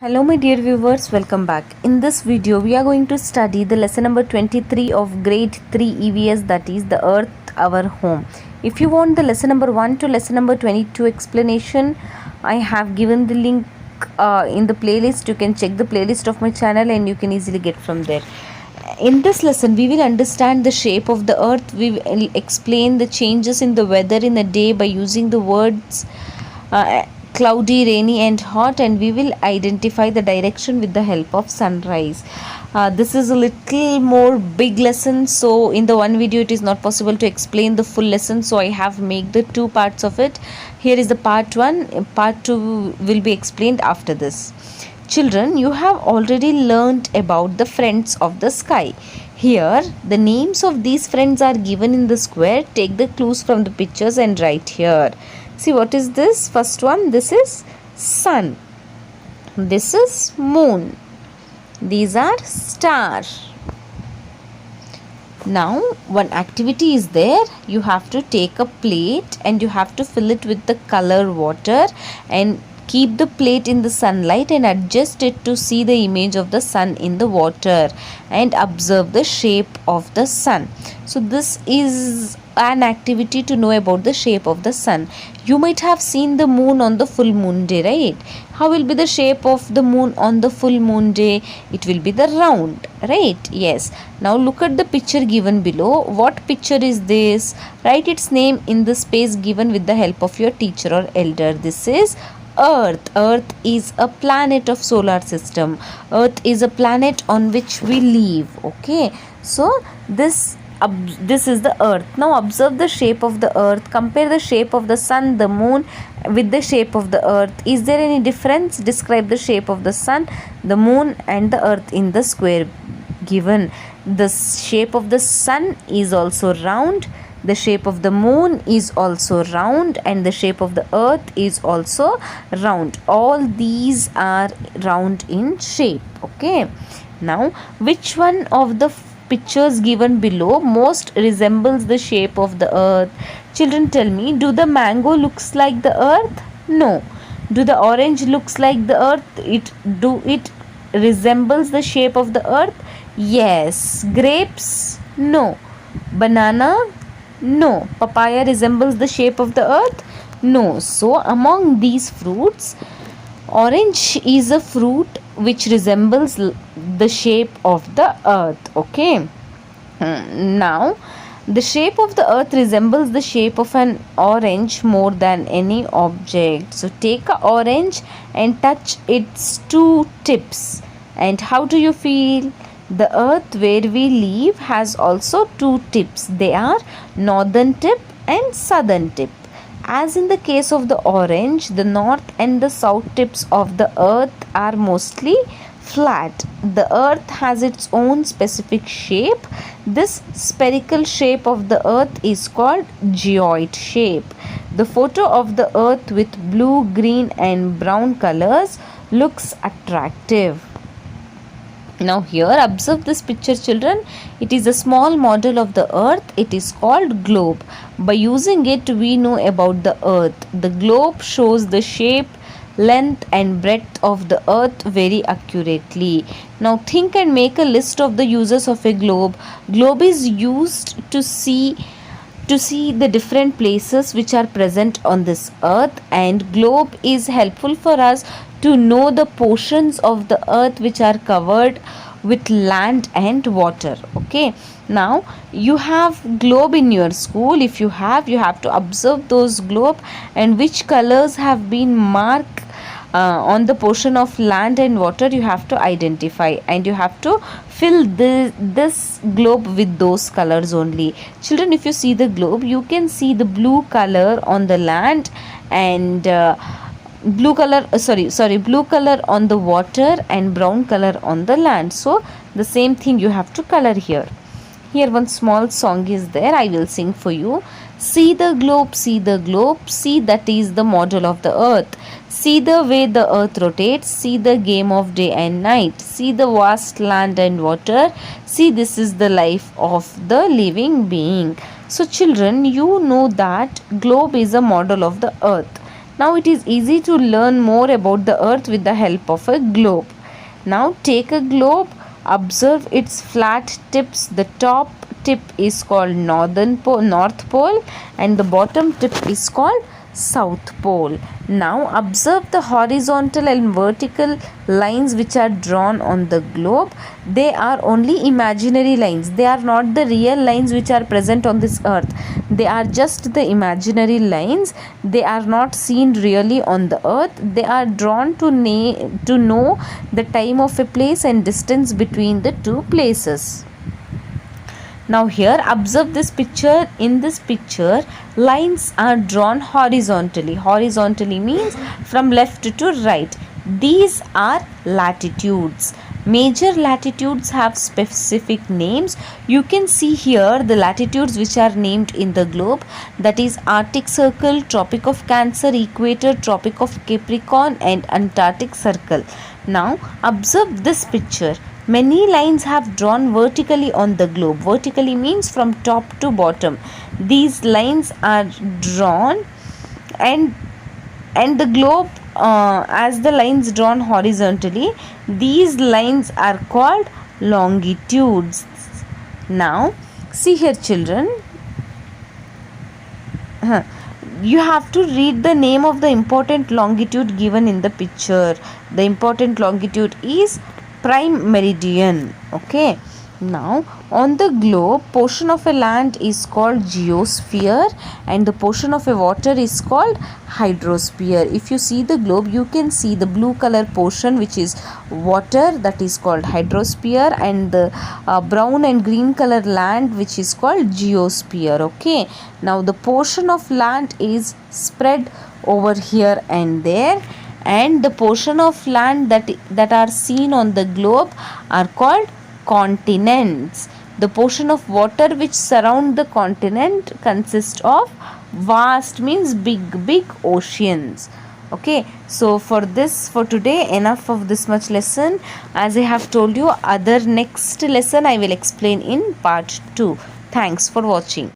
Hello my dear viewers, welcome back. In this video we are going to study the lesson number 23 of grade 3 EVS, that is the earth our home. If you want the lesson number 1 to lesson number 22 explanation, I have given the link in the playlist. You can check the playlist of my channel and you can easily get from there. In this lesson we will understand the shape of the earth. We will explain the changes in the weather in a day by using the words cloudy, rainy and hot, and we will identify the direction with the help of sunrise. This is a little more big lesson, so in the one video it is not possible to explain the full lesson, so I have made the two parts of it. Here is the part 1. Part 2 will be explained after this. Children, you have already learnt about the friends of the sky. Here, the names of these friends are given in the square. Take the clues from the pictures and write here. See, what is this? First one, this is sun. This is moon. These are stars. Now, one activity is there. You have to take a plate and you have to fill it with the color water and keep the plate in the sunlight and adjust it to see the image of the sun in the water and observe the shape of the sun. So this is an activity to know about the shape of the sun. You might have seen the moon on the full moon day, right? How will be the shape of the moon on the full moon day? It will be the round, right? Yes. Now look at the picture given below. What picture is this? Write its name in the space given with the help of your teacher or elder. This is Earth. Earth is a planet of solar system. Earth is a planet on which we live. Okay, so this is the earth. Now observe the shape of the earth. Compare the shape of the sun, the moon with the shape of the earth. Is there any difference? Describe the shape of the sun, the moon and the earth in the square given. The shape of the sun is also round, the shape of the moon is also round, and the shape of the earth is also round. All these are round in shape. Okay, now which one of the pictures given below most resembles the shape of the earth? Children, tell me, do the mango looks like the earth? No. Do the orange looks like the earth? It resembles the shape of the earth? Yes. Grapes? No. Banana? No. Papaya resembles the shape of the earth? No. So among these fruits, orange is a fruit which resembles the shape of the earth. Okay. Now the shape of the earth resembles the shape of an orange more than any object. So take a orange and touch its two tips. And how do you feel? The earth where we live has also two tips. They are northern tip and southern tip. As in the case of the orange, the north and the south tips of the earth are mostly flat. The earth has its own specific shape. This spherical shape of the earth is called geoid shape. The photo of the earth with blue, green and brown colors looks attractive. Now here observe this picture, children. It is a small model of the earth. It is called globe. By using it we know about the earth. The globe shows the shape, length and breadth of the earth very accurately. Now think and make a list of the uses of a globe. Globe is used to see the different places which are present on this earth, and globe is helpful for us to know the portions of the earth which are covered with land and water. Okay, now you have globe in your school. If you have to observe those globe and which colors have been marked on the portion of land and water. You have to identify and you have to fill this globe with those colors only. Children, if you see the globe, you can see the blue color on the land and blue color on the water and brown color on the land. So the same thing you have to color here. Here one small song is there. I will sing for you. See the globe, see the globe, see that is the model of the earth. See the way the earth rotates, see the game of day and night, see the vast land and water, see this is the life of the living being. So children, you know that globe is a model of the earth. Now it is easy to learn more about the earth with the help of a globe. Now take a globe, observe its flat tips. The top tip is called North Pole, and the bottom tip is called South Pole. Now observe the horizontal and vertical lines which are drawn on the globe. They are only imaginary lines. They are not the real lines which are present on this earth. They are just the imaginary lines. They are not seen really on the earth. They are drawn to know the time of a place and distance between the two places. Now here observe this picture. In this picture, lines are drawn horizontally. Horizontally means from left to right. These are latitudes. Major latitudes have specific names. You can see here the latitudes which are named in the globe, that is Arctic Circle, Tropic of Cancer, Equator, Tropic of Capricorn and Antarctic Circle. Now observe this picture. Many lines have drawn vertically on the globe. Vertically means from top to bottom. These lines are drawn, and the globe, as the lines drawn horizontally, these lines are called longitudes. Now see here children, you have to read the name of the important longitude given in the picture. The important longitude is prime meridian. Okay, now on the globe, portion of a land is called geosphere and the portion of a water is called hydrosphere. If you see the globe, you can see the blue color portion which is water, that is called hydrosphere, and the brown and green color land which is called geosphere. Okay, now the portion of land is spread over here and there, and the portion of land that are seen on the globe are called continents. The portion of water which surround the continent consists of vast, means big oceans. Okay, so for today, enough of this much lesson. As I have told you, other next lesson I will explain in part 2. Thanks for watching.